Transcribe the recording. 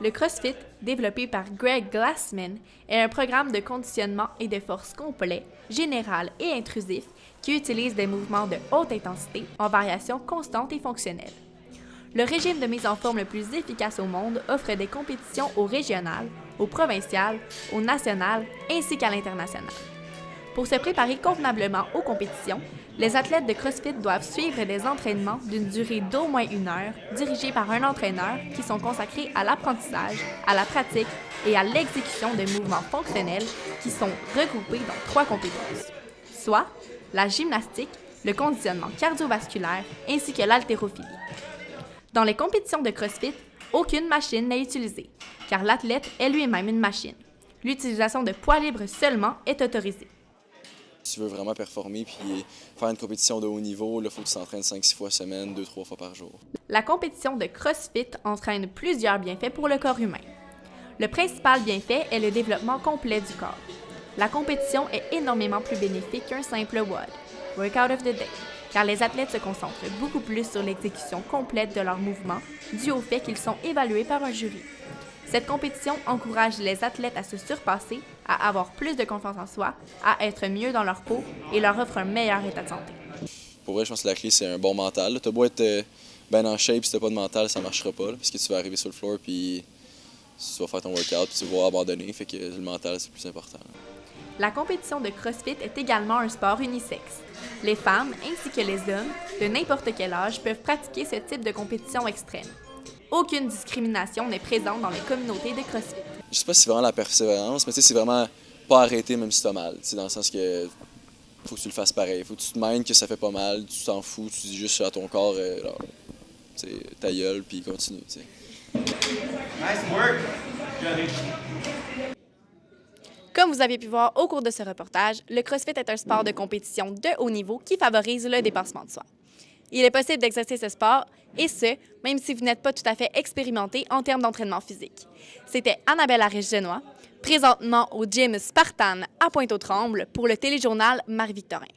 Le CrossFit, développé par Greg Glassman, est un programme de conditionnement et de force complet, général et intrusif qui utilise des mouvements de haute intensité en variation constante et fonctionnelle. Le régime de mise en forme le plus efficace au monde offre des compétitions au régional, au provincial, au national ainsi qu'à l'international. Pour se préparer convenablement aux compétitions, les athlètes de CrossFit doivent suivre des entraînements d'une durée d'au moins 1 heure, dirigés par un entraîneur qui sont consacrés à l'apprentissage, à la pratique et à l'exécution de mouvements fonctionnels qui sont regroupés dans 3 compétences, soit la gymnastique, le conditionnement cardiovasculaire ainsi que l'haltérophilie. Dans les compétitions de CrossFit, aucune machine n'est utilisée, car l'athlète est lui-même une machine. L'utilisation de poids libres seulement est autorisée. Si tu veux vraiment performer puis faire une compétition de haut niveau, il faut que tu t'entraînes 5-6 fois semaine, 2-3 fois par jour. La compétition de CrossFit entraîne plusieurs bienfaits pour le corps humain. Le principal bienfait est le développement complet du corps. La compétition est énormément plus bénéfique qu'un simple WOD, Workout of the Day, car les athlètes se concentrent beaucoup plus sur l'exécution complète de leurs mouvements, dû au fait qu'ils sont évalués par un jury. Cette compétition encourage les athlètes à se surpasser, à avoir plus de confiance en soi, à être mieux dans leur peau et leur offre un meilleur état de santé. Pour vrai, je pense que la clé, c'est un bon mental. Tu as beau être bien en shape, si tu n'as pas de mental, ça ne marchera pas. Là, parce que tu vas arriver sur le floor, puis tu vas faire ton workout, puis tu vas abandonner. Fait que le mental, c'est le plus important. La compétition de CrossFit est également un sport unisexe. Les femmes, ainsi que les hommes, de n'importe quel âge, peuvent pratiquer ce type de compétition extrême. Aucune discrimination n'est présente dans les communautés de CrossFit. Je sais pas si c'est vraiment la persévérance, mais c'est vraiment pas arrêter même si t'as mal. Dans le sens que faut que tu le fasses pareil. Faut que tu te mènes que ça fait pas mal, tu t'en fous, tu dis juste à ton corps, ta gueule, puis continue. T'sais. Nice work, Johnny. Comme vous avez pu voir au cours de ce reportage, le CrossFit est un sport de compétition de haut niveau qui favorise le dépassement de soi. Il est possible d'exercer ce sport, et ce, même si vous n'êtes pas tout à fait expérimenté en termes d'entraînement physique. C'était Annabelle Ariche-Genois, présentement au gym Spartan à Pointe-aux-Trembles pour le téléjournal Marie-Victorin.